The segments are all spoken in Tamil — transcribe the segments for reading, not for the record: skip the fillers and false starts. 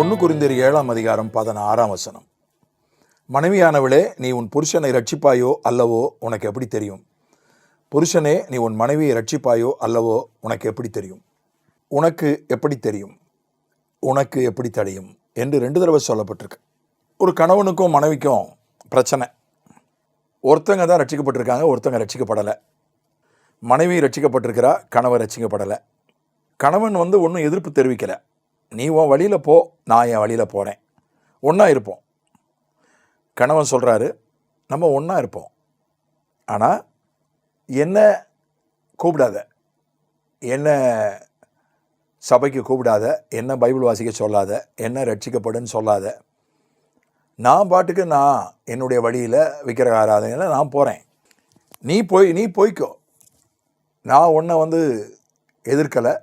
1 கொரிந்தியர் 7ஆம் அதிகாரம் 16ஆம் வசனம். மனைவியானவளே, நீ உன் புருஷனை ரட்சிப்பாயோ அல்லவோ உனக்கு எப்படி தெரியும்? புருஷனே, நீ உன் மனைவியை ரட்சிப்பாயோ அல்லவோ உனக்கு எப்படி தெரியும்? உனக்கு எப்படி தெரியும்? உனக்கு எப்படி தெரியும் என்று 2 தடவை சொல்லப்பட்டிருக்கு. ஒரு கணவனுக்கும் மனைவிக்கும் பிரச்சனை. ஒருத்தங்க தான் ரட்சிக்கப்பட்டிருக்காங்க, ஒருத்தங்க ரட்சிக்கப்படலை. மனைவி ரட்சிக்கப்பட்டிருக்கிறா, கணவன் ரட்சிக்கப்படலை. கணவன் ஒன்றும் எதிர்ப்பு தெரிவிக்கலை. நீ உன் வழியில் போ, நான் என் வழியில் போகிறேன், ஒன்றா இருப்போம். கணவன் சொல்கிறாரு, நம்ம ஒன்றா இருப்போம், ஆனால் என்ன கூப்பிடாத, என்ன சபைக்கு கூப்பிடாத, என்ன பைபிள் வாசிக்க சொல்லாத, என்ன ரட்சிக்கப்படுன்னு சொல்லாத. நான் பாட்டுக்கு நான் என்னுடைய வழியில் விக்கிரக ஆராதனையில் நான் போகிறேன். நீ போய்க்கோ. நான் உன்னை எதிர்க்கலை,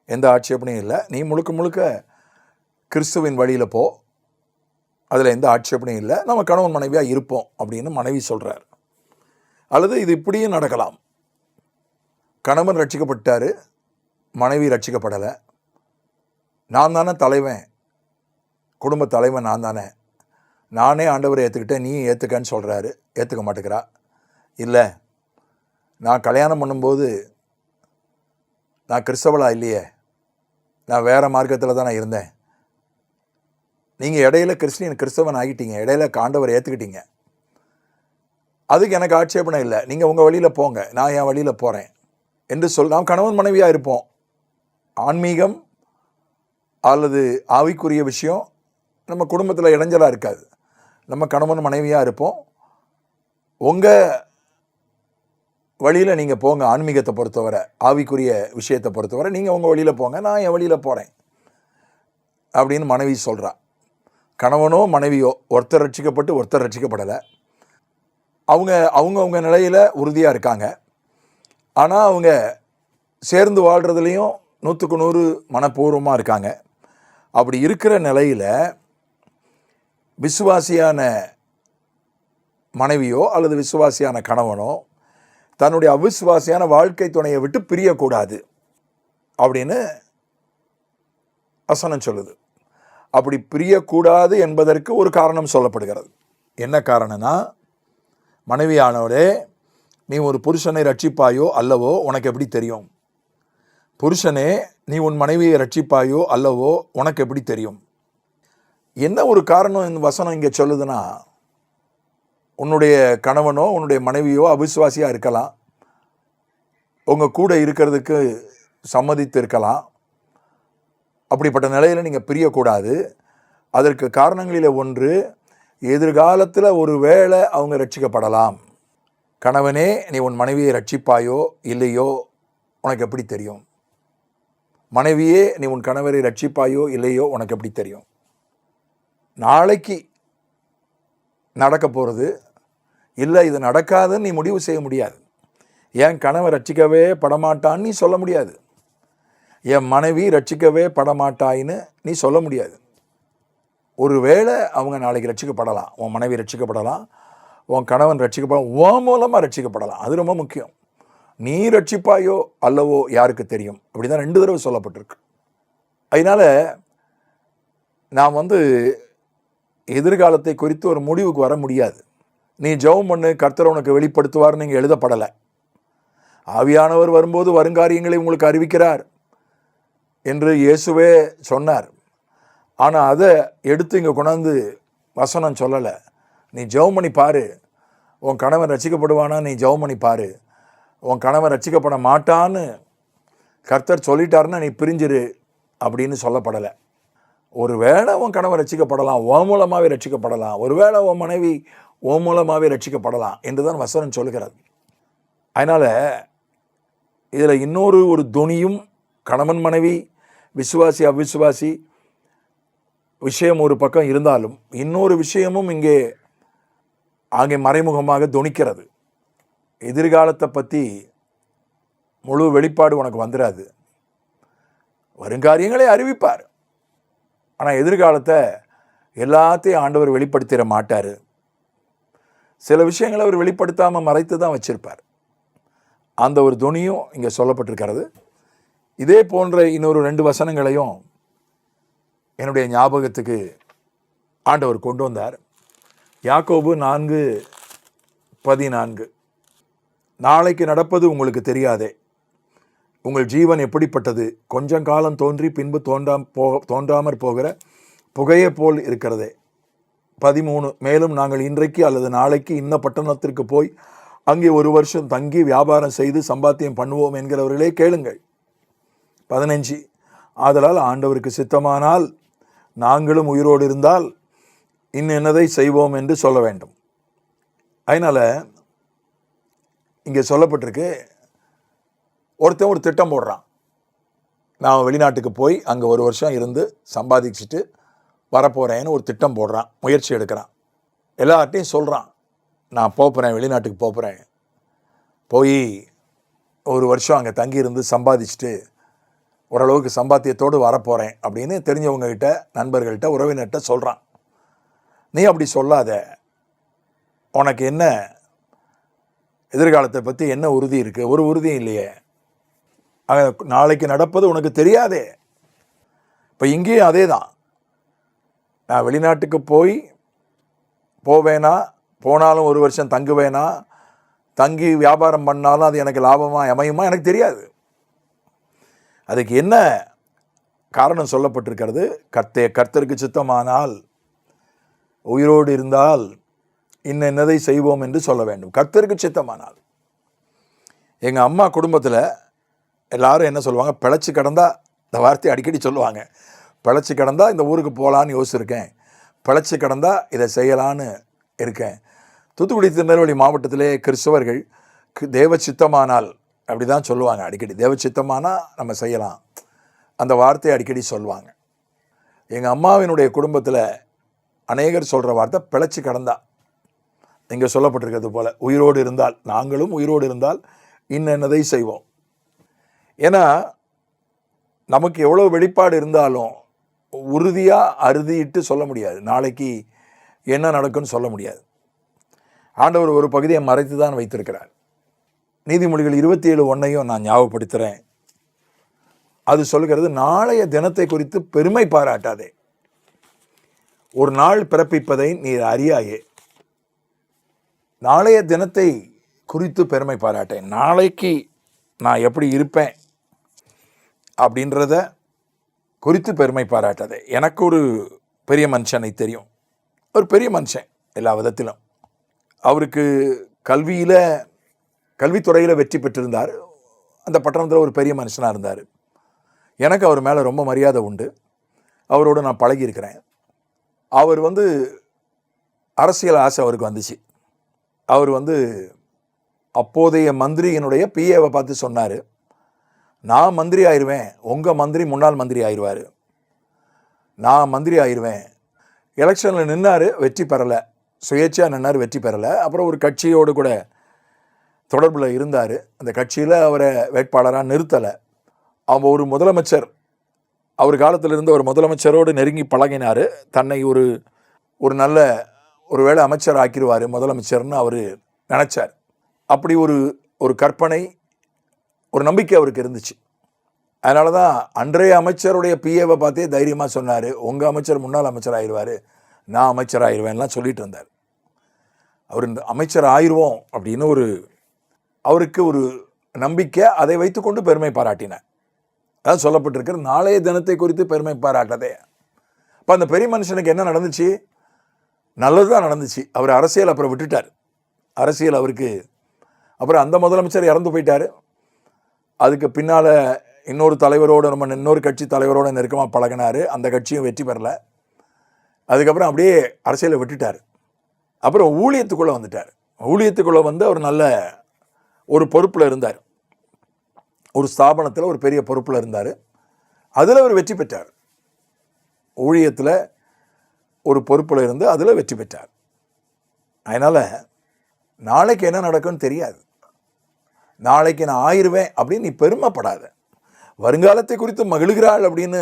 எந்த ஆட்சேபனையும் இல்லை. நீ முழுக்க கிறிஸ்துவின் வழியில் போ, அதில் எந்த ஆட்சேபனையும் இல்லை. நம்ம கணவன் மனைவியாக இருப்போம் அப்படின்னு மனைவி சொல்கிறார். அல்லது இது இப்படியும் நடக்கலாம். கணவன் ரட்சிக்கப்பட்டார், மனைவி ரட்சிக்கப்படலை. நான் தானே தலைவன், குடும்ப தலைவன் நான் தானே, நானே ஆண்டவரை ஏற்றுக்கிட்டேன், நீ ஏற்றுக்கன்னு சொல்கிறாரு. ஏற்றுக்க மாட்டேங்கிறா. இல்லை, நான் கல்யாணம் பண்ணும்போது நான் கிறிஸ்தவளா இல்லையே, நான் வேறு மார்க்கத்தில் தான் நான் இருந்தேன். நீங்கள் இடையில கிறிஸ்தவன் ஆகிட்டீங்க, இடையில ஆண்டவரை ஏற்றுக்கிட்டீங்க, அதுக்கு எனக்கு ஆட்சேபனை இல்லை. நீங்கள் உங்கள் வழியில் போங்க, நான் என் வழியில் போகிறேன் என்று நாம் கணவன் மனைவியாக இருப்போம். ஆன்மீகம் அல்லது ஆவிக்குரிய விஷயம் நம்ம குடும்பத்தில் இடைஞ்சலாக இருக்காது. நம்ம கணவன் மனைவியாக இருப்போம். உங்கள் வழியில் நீங்கள் போங்க. ஆன்மீகத்தை பொறுத்தவரை, ஆவிக்குரிய விஷயத்தை பொறுத்தவரை நீங்கள் உங்கள் வழியில் போங்க, நான் என் வழியில் போகிறேன் அப்படின்னு மனைவி சொல்கிறா. கணவனோ மனைவியோ ஒருத்தர் ரட்சிக்கப்பட்டு ஒருத்தர் ரட்சிக்கப்படலை. அவங்க நிலையில் உறுதியாக இருக்காங்க. ஆனால் அவங்க சேர்ந்து வாழ்கிறதுலையும் 100க்கு 100 மனப்பூர்வமாக இருக்காங்க. அப்படி இருக்கிற நிலையில் விசுவாசியான மனைவியோ அல்லது விசுவாசியான கணவனோ தன்னுடைய அவிசுவாசியான வாழ்க்கை துணையை விட்டு பிரியக்கூடாது அப்படின்னு வசனம் சொல்லுது. அப்படி பிரியக்கூடாது என்பதற்கு ஒரு காரணம் சொல்லப்படுகிறது. என்ன காரணம்னா, மனைவியானவரே, நீ ஒரு புருஷனை ரட்சிப்பாயோ அல்லவோ உனக்கு எப்படி தெரியும்? புருஷனே, நீ உன் மனைவியை ரட்சிப்பாயோ அல்லவோ உனக்கு எப்படி தெரியும்? என்ன ஒரு காரணம் இந்த வசனம் இங்கே சொல்லுதுன்னா, உன்னுடைய கணவனோ உன்னுடைய மனைவியோ அவிசுவாசியாக இருக்கலாம், உங்கள் கூட இருக்கிறதுக்கு சம்மதித்து இருக்கலாம். அப்படிப்பட்ட நிலையில் நீங்கள் பிரியக்கூடாது. அதற்கு காரணங்களில் ஒன்று, எதிர்காலத்தில் ஒரு வேளை அவங்க ரட்சிக்கப்படலாம். கணவனே, நீ உன் மனைவியை ரட்சிப்பாயோ இல்லையோ உனக்கு எப்படி தெரியும்? மனைவியே, நீ உன் கணவரை ரட்சிப்பாயோ இல்லையோ உனக்கு எப்படி தெரியும்? நாளைக்கு நடக்க போகிறது இல்லை, இது நடக்காதுன்னு நீ முடிவு செய்ய முடியாது. என் கணவன் ரட்சிக்கவே படமாட்டான்னு நீ சொல்ல முடியாது. என் மனைவி ரட்சிக்கவே படமாட்டாயின்னு நீ சொல்ல முடியாது. ஒருவேளை அவங்க நாளைக்கு ரட்சிக்கப்படலாம், உன் மனைவி ரட்சிக்கப்படலாம், உன் கணவன் ரட்சிக்கப்படலாம், உன் மூலமாக ரட்சிக்கப்படலாம். அது ரொம்ப முக்கியம். நீ ரட்சிப்பாயோ அல்லவோ யாருக்கு தெரியும்? அப்படி தான் 2 தடவை சொல்லப்பட்டிருக்கு. அதனால் நாம் எதிர்காலத்தை குறித்து ஒரு முடிவுக்கு வர முடியாது. நீ ஜெபம் பண்ணு, கர்த்தர் உனக்கு வெளிப்படுத்துவார்னு இங்கே எழுதப்படலை. ஆவியானவர் வரும்போது வருங்காரியங்களை உங்களுக்கு அறிவிக்கிறார் என்று இயேசுவே சொன்னார். ஆனால் அதை எடுத்து இங்கே கொண்டாந்து வசனம் சொல்லலை. நீ ஜெபம் பண்ணி பாரு, உன் கணவன் ரட்சிக்கப்படுவானா, நீ ஜெபம் பண்ணி பாரு. உன் கணவன் ரட்சிக்கப்பட மாட்டான்னு கர்த்தர் சொல்லிட்டாருன்னா நீ பிரிஞ்சிரு அப்படின்னு சொல்லப்படலை. ஒருவேளை உன் கணவன் ரட்சிக்கப்படலாம், உன் மூலமாகவே ரட்சிக்கப்படலாம். ஒருவேளை உன் மனைவி உன் மூலமாகவே ரட்சிக்கப்படலாம் என்று தான் வசனம் சொல்லுகிறது. அதனால் இதில் இன்னொரு துணியும், கணவன் மனைவி விசுவாசி அவிசுவாசி விஷயம் ஒரு பக்கம் இருந்தாலும், இன்னொரு விஷயமும் அங்கே மறைமுகமாக துணிக்கிறது. எதிர்காலத்தை பற்றி முழு வெளிப்பாடு உனக்கு வந்துடாது. வருங்காரியங்களை அறிவிப்பார், ஆனால் எதிர்காலத்தை எல்லாத்தையும் ஆண்டவர் வெளிப்படுத்திட மாட்டார். சில விஷயங்களை அவர் வெளிப்படுத்தாமல் மறைத்து தான் வச்சிருப்பார். அந்த ஒரு துணியும் இங்கே சொல்லப்பட்டிருக்கிறது. இதே போன்ற இன்னொரு 2 வசனங்களையும் என்னுடைய ஞாபகத்துக்கு ஆண்டவர் கொண்டு வந்தார். யாக்கோபு 4:14. நாளைக்கு நடப்பது உங்களுக்கு தெரியாதே, உங்கள் ஜீவன் எப்படிப்பட்டது, கொஞ்சம் காலம் தோன்றி பின்பு தோன்றாமற் போகிற புகையை போல் இருக்கிறதே. 13. மேலும் நாங்கள் இன்றைக்கு அல்லது நாளைக்கு இன்ன பட்டணத்திற்கு போய் அங்கே 1 வருஷம் தங்கி வியாபாரம் செய்து சம்பாத்தியம் பண்ணுவோம் என்கிறவர்களே கேளுங்கள். 15. ஆதலால் ஆண்டவருக்கு சித்தமானால் நாங்களும் உயிரோடு இருந்தால் இன்னதை செய்வோம் என்று சொல்ல வேண்டும். அதனால் இங்கே சொல்லப்பட்டிருக்கு, ஒருத்தன் ஒரு திட்டம் போடுறான். நான் வெளிநாட்டுக்கு போய் அங்கே 1 வருஷம் இருந்து சம்பாதிச்சுட்டு வரப்போகிறேன்னு ஒரு திட்டம் போடுறான், முயற்சி எடுக்கிறான். எல்லார்ட்டையும் சொல்கிறான், நான் போகிறேன், வெளிநாட்டுக்கு போகிறேன், போய் 1 வருஷம் அங்கே தங்கியிருந்து சம்பாதிச்சுட்டு ஓரளவுக்கு சம்பாத்தியத்தோடு வரப்போகிறேன் அப்படின்னு தெரிஞ்சவங்ககிட்ட, நண்பர்கள்ட்ட, உறவினர்கிட்ட சொல்கிறான். நீ அப்படி சொல்லாத, உனக்கு என்ன எதிர்காலத்தை பற்றி என்ன உறுதி இருக்குது? ஒரு உறுதியும் இல்லையே. நாளைக்கு நடப்பது உனக்கு தெரியாதே. இப்போ இங்கேயும் அதே தான். நான் வெளிநாட்டுக்கு போவேனா, போனாலும் 1 வருஷம் தங்குவேனா, தங்கி வியாபாரம் பண்ணாலும் அது எனக்கு லாபமாக அமையுமா எனக்கு தெரியாது. அதுக்கு என்ன காரணம் சொல்லப்பட்டிருக்கிறது? கர்த்தருக்கு சித்தமானால் உயிரோடு இருந்தால் இன்னதை செய்வோம் என்று சொல்ல வேண்டும். கர்த்தருக்கு சித்தமானால். எங்கள் அம்மா குடும்பத்தில் எல்லாரும் என்ன சொல்லுவாங்க, பிழைச்சி கிடந்தா, இந்த வார்த்தையை அடிக்கடி சொல்லுவாங்க, பிழைச்சி கிடந்தா இந்த ஊருக்கு போகலான்னு யோசிச்சிருக்கேன், பிழைச்சி கிடந்தா இதை செய்யலான்னு இருக்கேன். தூத்துக்குடி திருநெல்வேலி மாவட்டத்திலே கிறிஸ்தவர்கள் தேவ சித்தமானால் அப்படி தான் சொல்லுவாங்க அடிக்கடி. தேவ சித்தமானால் நம்ம செய்யலாம், அந்த வார்த்தையை அடிக்கடி சொல்லுவாங்க. எங்கள் அம்மாவினுடைய குடும்பத்தில் அநேகர் சொல்கிற வார்த்தை பிழைச்சி கிடந்தா. இங்கே சொல்லப்பட்டிருக்கிறது போல் உயிரோடு இருந்தால், நாங்களும் உயிரோடு இருந்தால் இன்னதை செய்வோம். ஏன்னா நமக்கு எவ்வளோ வெளிப்பாடு இருந்தாலும் உறுதியாக அறுதிட்டு சொல்ல முடியாது, நாளைக்கு என்ன நடக்கும்னு சொல்ல முடியாது. ஆண்டவர் ஒரு பகுதியை மறைத்து தான் வைத்திருக்கிறார். நீதிமொழிகள் 27:1 நான் ஞாபகப்படுத்துகிறேன். அது சொல்கிறது, நாளைய தினத்தை குறித்து பெருமை பாராட்டாதே, ஒரு நாள் பிறப்பிப்பதை நீர் அறியாயே. நாளைய தினத்தை குறித்து பெருமை பாராட்டேன், நாளைக்கு நான் எப்படி இருப்பேன் அப்படின்றத குறித்து பெருமை பாராட்டாதே. எனக்கு ஒரு பெரிய மனுஷனை தெரியும், ஒரு பெரிய மனுஷன் எல்லா விதத்திலும். அவருக்கு கல்வித்துறையில் வெற்றி பெற்றிருந்தார். அந்த பட்டணத்தில் ஒரு பெரிய மனுஷனாக இருந்தார். எனக்கு அவர் மேலே ரொம்ப மரியாதை உண்டு, அவரோடு நான் பழகியிருக்கிறேன். அவர் அரசியல் ஆசை அவருக்கு வந்துச்சு. அவர் அப்போதைய மந்திரியினுடைய பிஏவை பார்த்து சொன்னார், நான் மந்திரி ஆயிடுவேன், உங்கள் மந்திரி முன்னாள் மந்திரி ஆயிடுவார், நான் மந்திரி ஆயிடுவேன். எலெக்ஷனில் நின்னார், வெற்றி பெறலை, சுயேட்சையாக நின்னார், வெற்றி பெறலை. அப்புறம் ஒரு கட்சியோடு கூட தொடர்பில் இருந்தார். அந்த கட்சியில் அவரை வேட்பாளராக நிறுத்தலை. அவன் ஒரு முதலமைச்சர், அவர் காலத்தில் இருந்த ஒரு முதலமைச்சரோடு நெருங்கி பழகினார். தன்னை ஒரு நல்ல ஒரு வேளை அமைச்சர் ஆக்கிடுவார், முதலமைச்சர்னு அவர் நினச்சார். அப்படி ஒரு கற்பனை, ஒரு நம்பிக்கை அவருக்கு இருந்துச்சு. அதனால தான் அன்றைய அமைச்சருடைய பிஏவை பார்த்தே தைரியமாக சொன்னார், உங்கள் அமைச்சர் முன்னாள் அமைச்சர் ஆயிடுவார், நான் அமைச்சர் ஆயிடுவேன்லாம் சொல்லிட்டு இருந்தார். அவர் அமைச்சர் ஆயிடுவோம் அப்படின்னு அவருக்கு ஒரு நம்பிக்கை, அதை வைத்துக்கொண்டு பெருமை பாராட்டினார். அதான் சொல்லப்பட்டிருக்கிற நாளைய தினத்தை குறித்து பெருமை பாராட்டதே. இப்போ அந்த பெரிய மனுஷனுக்கு என்ன நடந்துச்சு? நல்லது தான் நடந்துச்சு. அவர் அரசியல் அப்புறம் விட்டுட்டார். அரசியல் அவருக்கு அப்புறம் அந்த முதலமைச்சர் இறந்து போயிட்டார். அதுக்கு பின்னால் இன்னொரு தலைவரோடு, இன்னொரு கட்சி தலைவரோடு நெருக்கமாக பழகினார். அந்த கட்சியும் வெற்றி பெறலை. அதுக்கப்புறம் அப்படியே அரசியலை விட்டுட்டார். அப்புறம் ஊழியத்துக்குள்ளே வந்துட்டார். ஊழியத்துக்குள்ளே அவர் நல்ல ஒரு பொறுப்பில் இருந்தார். ஒரு ஸ்தாபனத்தில் ஒரு பெரிய பொறுப்பில் இருந்தார். அதில் அவர் வெற்றி பெற்றார். ஊழியத்தில் ஒரு பொறுப்பில் இருந்து அதில் வெற்றி பெற்றார். அதனால் நாளைக்கு என்ன நடக்கும்னு தெரியாது. நாளைக்கு நான் ஆயிடுவேன் அப்படின்னு நீ பெருமைப்படாத. வருங்காலத்தை குறித்து மகிழ்கிறாள் அப்படின்னு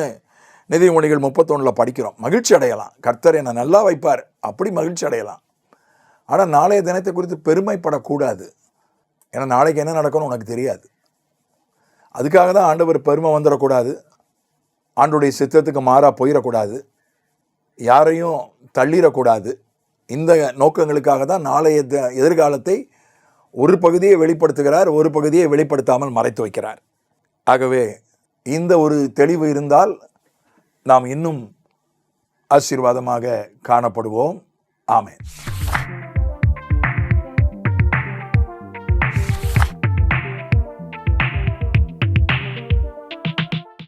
நீதிமொழிகள் 31 படிக்கிறோம். மகிழ்ச்சி அடையலாம், கர்த்தர் என்னை நல்லா வைப்பார், அப்படி மகிழ்ச்சி அடையலாம். ஆனால் நாளைய தினத்தை குறித்து பெருமைப்படக்கூடாது. ஏன்னா நாளைக்கு என்ன நடக்கும்னு உனக்கு தெரியாது. அதுக்காக தான் ஆண்டவர் பெருமை வந்துடக்கூடாது, ஆண்டுடைய சித்தத்துக்கு மாறாக போயிடக்கூடாது, யாரையும் தள்ளிடக்கூடாது. இந்த நோக்கங்களுக்காக தான் நாளைய எதிர்காலத்தை ஒரு பகுதியை வெளிப்படுத்துகிறார், ஒரு பகுதியை வெளிப்படுத்தாமல் மறைத்து வைக்கிறார். ஆகவே இந்த ஒரு தெளிவு இருந்தால் நாம் இன்னும் ஆசீர்வாதமாக காணப்படுவோம். ஆமென்.